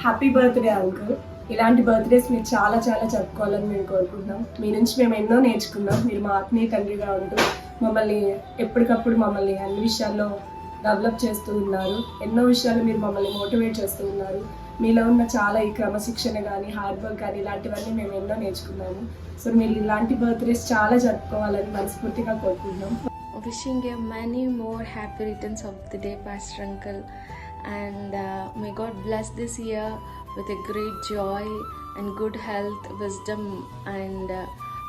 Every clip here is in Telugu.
Happy birthday uncle. ఇలాంటి బర్త్డేస్ మీరు చాలా చాలా జరుపుకోవాలని మేము కోరుకుంటున్నాం. మీ నుంచి మేము ఎన్నో నేర్చుకున్నాం. మీరు మా ఆత్మీయ తండ్రిగా ఉంటూ మమ్మల్ని ఎప్పటికప్పుడు మమ్మల్ని అన్ని విషయాల్లో డెవలప్ చేస్తూ ఉన్నారు. ఎన్నో విషయాలు మీరు మమ్మల్ని మోటివేట్ చేస్తూ ఉన్నారు. మీలో ఉన్న చాలా ఈ క్రమశిక్షణ కానీ హార్డ్ వర్క్ కానీ ఇలాంటివన్నీ మేము ఎన్నో నేర్చుకున్నాము. సో మీరు ఇలాంటి బర్త్డేస్ చాలా జరుపుకోవాలని మనస్ఫూర్తిగా కోరుకుంటున్నాం. Wishing you many more happy returns of the day, Pastor Uncle, and may God bless this year with a great joy and good health, wisdom, and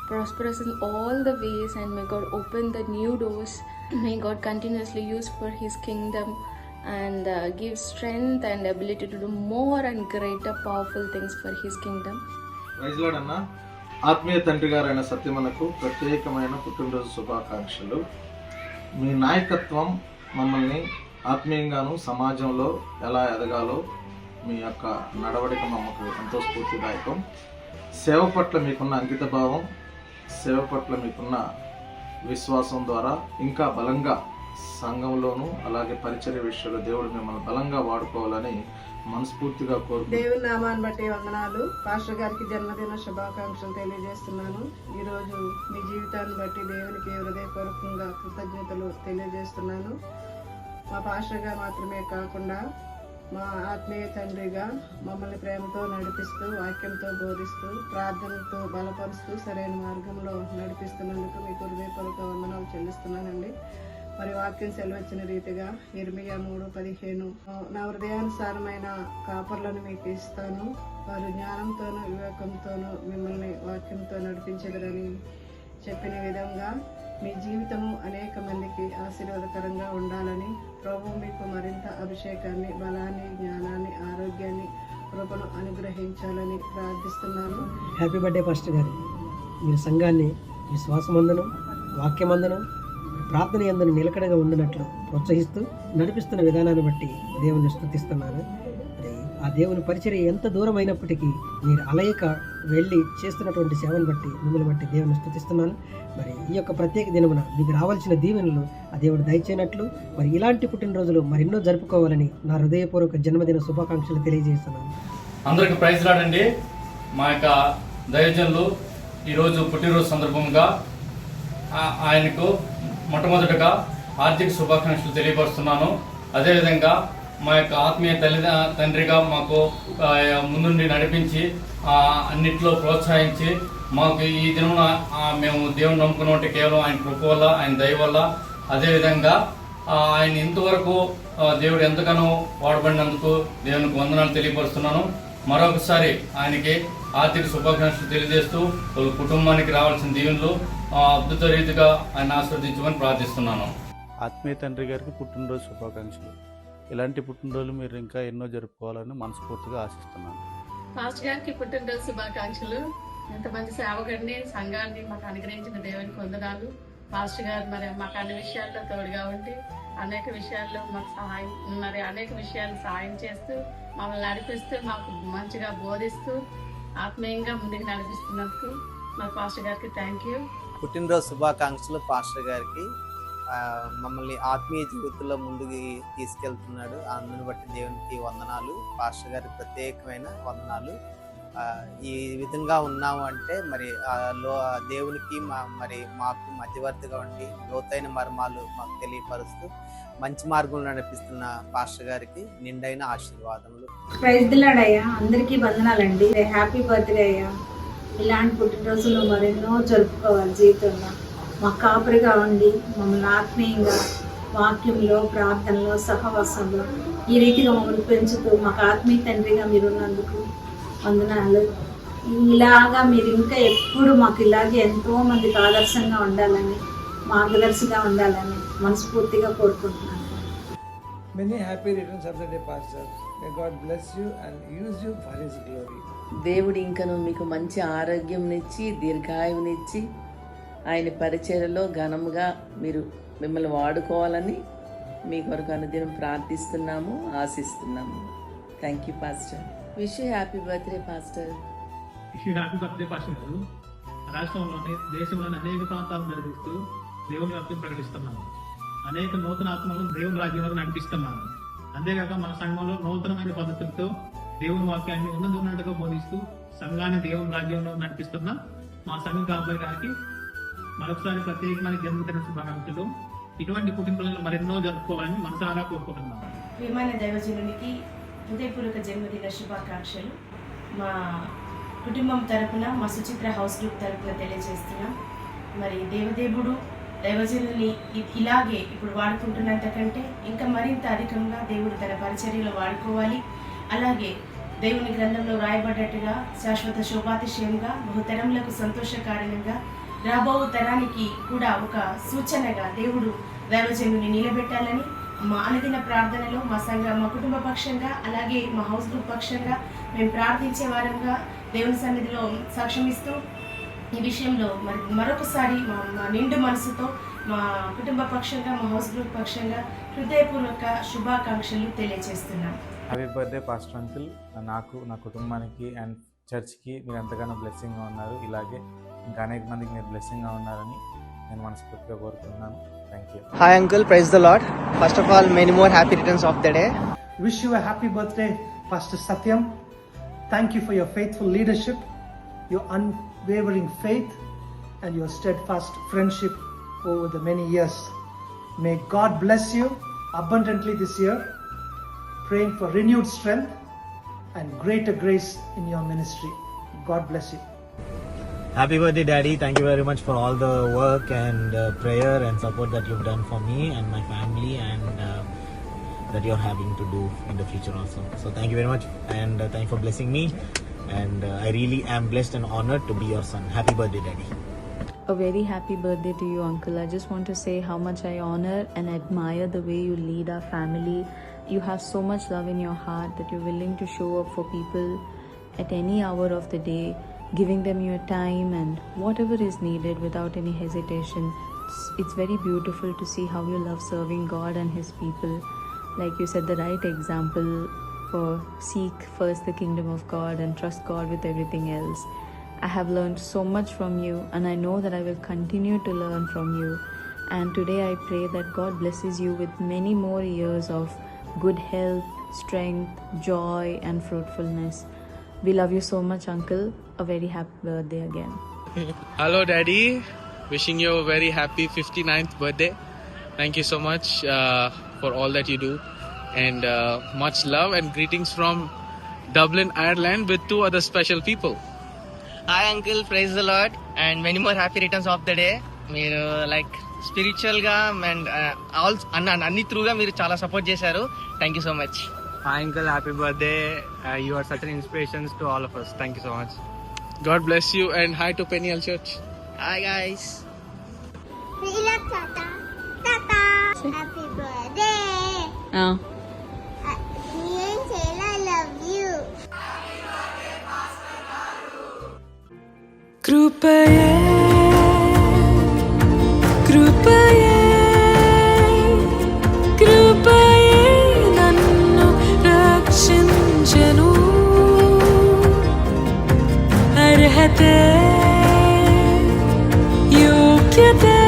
prosperous in all the ways, and may God open the new doors. May God continuously use for His kingdom and give strength and ability to do more and greater powerful things for His kingdom. Praise Lord అన్న. ఆత్మీయ తండ్రి గారైన సత్యమనకు ప్రత్యేకమైన పుట్టినరోజు శుభాకాంక్షలు. మీ నాయకత్వం మమ్మల్ని ఆత్మీయంగాను సమాజంలో ఎలా ఎదగాలో మీ యొక్క నడవడిక మమ్మకు ఎంతో స్ఫూర్తిదాయకం. సేవ పట్ల మీకున్న అంకితభావం, సేవ పట్ల మీకున్న విశ్వాసం ద్వారా ఇంకా బలంగా సంఘంలోనూ అలాగే పరిచర్య విషయంలో దేవుడు మిమ్మల్ని బలంగా వాడుకోవాలని మనస్ఫూర్తిగా కోరుకుంటున్నాను. దేవుని నామాన్ని బట్టి వందనాలు. పాస్టర్ గారికి జన్మదిన శుభాకాంక్షలు తెలియజేస్తున్నాను. ఈరోజు మీ జీవితాన్ని బట్టి దేవునికి హృదయపూర్వకంగా కృతజ్ఞతలు తెలియజేస్తున్నాను. మా పాస్టర్ గారు మాత్రమే కాకుండా మా ఆత్మీయ తండ్రిగా మమ్మల్ని ప్రేమతో నడిపిస్తూ, వాక్యంతో బోధిస్తూ, ప్రార్థనతో బలపరుస్తూ సరైన మార్గంలో నడిపిస్తున్నందుకు మీకు హృదయపూర్వక వందనాలు చెల్లిస్తున్నానండి. మరి వాక్యం సెలవిచ్చిన రీతిగా ఇర్మియా 3:15 నా హృదయానుసారమైన కాపర్లను మీకు ఇస్తాను, వారు జ్ఞానంతోనూ వివేకంతోనూ మిమ్మల్ని వాక్యంతో నడిపించదరని చెప్పిన విధంగా మీ జీవితము అనేక మందికి ఆశీర్వాదకరంగా ఉండాలని ప్రభు మీకు మరింత అభిషేకాన్ని, బలాన్ని, జ్ఞానాన్ని, ఆరోగ్యాన్ని, కృపను అనుగ్రహించాలని ప్రార్థిస్తున్నాను. హ్యాపీ బర్త్డే పాస్టర్ గారు. మీరు సంఘాన్ని విశ్వాసమందును, వాక్యమందును, ప్రార్థన యందును నిలకడగా ఉండినట్లు ప్రోత్సహిస్తూ నడిపిస్తున్న విధానాన్ని బట్టి దేవుని స్తుతిస్తున్నాను. మరి ఆ దేవుని పరిచర్య ఎంత దూరం అయినప్పటికీ మీరు అలయక వెళ్ళి చేస్తున్నటువంటి సేవను బట్టి మిమ్మల్ని బట్టి దేవుని స్తుతిస్తున్నాను. మరి ఈ యొక్క ప్రత్యేక దినమున మీకు రావాల్సిన దీవెనలు ఆ దేవుడు దయచేయనట్లు మరి ఇలాంటి పుట్టినరోజులు మరెన్నో జరుపుకోవాలని నా హృదయపూర్వక జన్మదిన శుభాకాంక్షలు తెలియజేస్తున్నాను. అందరికి ప్రైజ్ లాడండి. మా యొక్క దైవజనులు ఈరోజు పుట్టినరోజు సందర్భంగా ఆయనకు మొట్టమొదటగా ఆర్థిక శుభాకాంక్షలు తెలియపరుస్తున్నాను. అదేవిధంగా మా యొక్క ఆత్మీయ తండ్రిగా మాకు ముందుండి నడిపించి అన్నిట్లో ప్రోత్సహించి మాకు ఈ దినమున మేము దేవుని నమ్ముకున్నట్టు కేవలం ఆయన కృప వల్ల, ఆయన దయ వల్ల. అదేవిధంగా ఆయన ఇంతవరకు దేవుడు ఎంతగానో వాడబడినందుకు దేవునికి వందనాలు తెలియపరుస్తున్నాను. మరొకసారి ఆయనకి ఆర్థిక శుభాకాంక్షలు తెలియజేస్తూ కుటుంబానికి రావాల్సిన దీవెనలు అద్భుత రీతిగా ఆయన ఆస్వాదించమని ప్రార్థిస్తున్నాను. ఆత్మీయ తండ్రి గారికి పుట్టినరోజు శుభాకాంక్షలు. ఇలాంటి పుట్టినరోజులు మీరు ఇంకా ఎన్నో జరుపుకోవాలని మనస్ఫూర్తిగా ఆశిస్తున్నాను. పాస్టర్ గారికి పుట్టినరోజు శుభాకాంక్షలు. ఎంతమంది సేవకుడిని, సంఘాన్ని మాకు అనుగ్రహించిన దేవునికి వందనాలు. పాస్టర్ గారు మరి మాకు అన్ని విషయాల్లో తోడుగా ఉండి అనేక విషయాల్లో మాకు అనేక విషయాలు సహాయం చేస్తూ మమ్మల్ని నడిపిస్తూ మాకు మంచిగా బోధిస్తూ ఆత్మీయంగా ముందుకు నడిపిస్తున్నందుకు మా పాస్టర్ గారికి థ్యాంక్ యూ. పుట్టినరోజు శుభాకాంక్షలు పాస్టర్ గారికి. మమ్మల్ని ఆత్మీయ జీవితంలో ముందుకు తీసుకెళ్తున్నాడు. అందుని బట్టి దేవునికి వందనాలు. పాస్టర్ గారికి ప్రత్యేకమైన వందనాలు. ఈ విధంగా ఉన్నాము అంటే మరి దేవునికి మరి మాకు మధ్యవర్తిగా ఉండి లోతైన మర్మాలు మాకు తెలియపరుస్తూ మంచి మార్గంలో నడిపిస్తున్న పాస్టర్ గారికి నిండైన ఆశీర్వాదములు. ప్రైజ్ ది లార్డ్ అయ్యా. అందరికీ వందనాలండి. హ్యాపీ బర్త్డే అయ్యా. ఇలాంటి పుట్టినరోజులు మరెన్నో జరుపుకోవాలి జీవితంలో. మాకు కాపరిగా ఉండి మమ్మల్ని ఆత్మీయంగా వాక్యంలో, ప్రార్థనలో, సహవాసంలో ఈ రీతిగా మమ్మల్ని పెంచుతూ మాకు ఆత్మీయ తండ్రిగా మీరున్నందుకు వందనాలు. ఇలాగా మీరు ఇంకా ఎప్పుడు మాకు ఇలాగే ఎంతో మందికి ఆదర్శంగా ఉండాలని, మార్గదర్శిగా ఉండాలని మనస్ఫూర్తిగా కోరుకుంటున్నాను. Many happy returns of the day, Pastor. May God bless you and use you for His glory. దేవుడు ఇంకను మీకు మంచి ఆరోగ్యంనిచ్చి, దీర్ఘాయువునిచ్చి ఆయన పరిచర్యలో ఘనముగా మిమ్మల్ని వాడుకోవాలని మీ కొరకు అనుదినం ప్రార్థిస్తున్నాము, ఆశిస్తున్నాము. Thank you pastor. Wish you happy birthday pastor. Wish you happy birthday pastor గారు. రాష్ట్రంలోని, దేశంలోని అనేక ప్రాంతాలను నిర్వహిస్తూ దేవుని వాక్యం ప్రకటిస్తున్నాము. అనేక నూతన ఆత్మలను దేవుని రాజ్యంలో నడిపిస్తున్నాము. అంతేకాక మన సంఘంలో నూతనమైన పద్ధతులతో దేవుని వాక్యాన్ని ఉన్నట్టుగా బోధిస్తూ సంఘాన్ని దేవుని రాజ్యంలో నడిపిస్తున్న మా సంఘ కాపరి గారికి మరొకసారి ప్రత్యేకమైన జన్మదిన శుభాకాంక్షలు. ఇటువంటి పుట్టినరోజులు మరెన్నో జరుపుకోవాలని మనసారా కోరుకుంటున్నాం. ప్రియమైన దైవజనునికి హృదయపూర్వక జన్మదిన శుభాకాంక్షలు. మా కుటుంబం తరపున, మా సుచిత్ర హౌస్ గ్రూప్ తరపున తెలియజేస్తున్నాం. మరి దేవదేవుడు దైవజనుని ఇలాగే ఇప్పుడు వాడుకుంటున్నంత కంటే ఇంకా మరింత అధికంగా దేవుడు తన పరిచర్యలో వాడుకోవాలి. అలాగే దేవుని గ్రంథంలో రాయబడ్డట్టుగా శాశ్వత శోభాతిశయంగా, బహుతరములకు సంతోషకారణంగా, రాబో తరానికి కూడా ఒక సూచనగా దేవుడు దైవజనుని నిలబెట్టాలని మా అనుదిన ప్రార్థనలో మా కుటుంబ పక్షంగా, అలాగే మా హౌస్ గ్రూప్ పక్షంగా మేము ప్రార్థించే వారంగా దేవుని సన్నిధిలో సాక్ష్యమిస్తూ ఈ విషయంలో మరొకసారి మా నిండు మనసుతో మా కుటుంబ పక్షంగా, మా హౌస్ గ్రూప్ పక్షంగా హృదయపూర్వక శుభాకాంక్షలు తెలియజేస్తున్నాం. Happy birthday pastor uncle. నాకు, నా కుటుంబానికి అండ్ చర్చ్కి మీరు ఎంతగానో బ్లెస్సింగ్గా ఉన్నారు. ఇలాగే ఇంకా అనేక మందికి మీరు బ్లెస్సింగ్గా ఉన్నారని నేను మనస్ఫూర్తిగా కోరుకుంటున్నాను. Thank you. Hi uncle, praise the Lord. First of all, many more happy returns of the day. Wish you a happy birthday, Pastor Satyam. Thank you for your faithful leadership, your unwavering faith, and your steadfast friendship over the many years. May God bless you abundantly this year. Praying for renewed strength and greater grace in your ministry. God bless you. Happy birthday, Daddy. Thank you very much for all the work and prayer and support that you've done for me and my family, and that you're having to do in the future also. So thank you very much, and thank you for blessing me, and I really am blessed and honored to be your son. Happy birthday, Daddy. A very happy birthday to you, Uncle. I just want to say how much I honor and admire the way you lead our family. You have so much love in your heart that you're willing to show up for people at any hour of the day, giving them your time and whatever is needed without any hesitation. It's very beautiful to see how you love serving God and His people. Like you said, the right example for seek first the kingdom of God and trust God with everything else. I have learned so much from you, and I know that I will continue to learn from you. And today I pray that God blesses you with many more years of good health, strength, joy and fruitfulness. We love you so much, Uncle. A very happy birthday again. Hello, Daddy. Wishing you a very happy 59th birthday. Thank you so much for all that you do. And much love and greetings from Dublin, Ireland with 2 other special people. Hi uncle, praise the Lord, and many more happy returns of the day. మీరు లైక్ స్పిరిచువల్గా అండ్ అన్ని త్రూగా మీరు చాలా సపోర్ట్ చేశారు. Thank you so much. Hi, Uncle. Happy birthday. You are such an inspiration to all of us. Thank you so much. God bless you, and hi to Peniel Church. Hi guys. We love Tata. Tata. Happy birthday. Oh. I love you. కృపయే కృపయే కృపయే నన్ను రక్షించెను. అర్హతే యోగ్యతే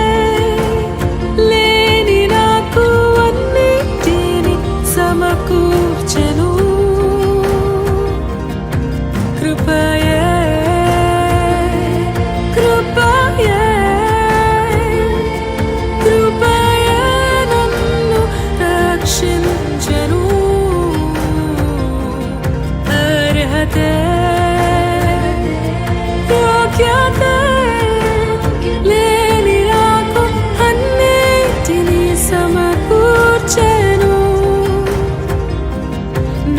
లేని నాకు అన్నిటిని సమకూర్చెను. కృపయే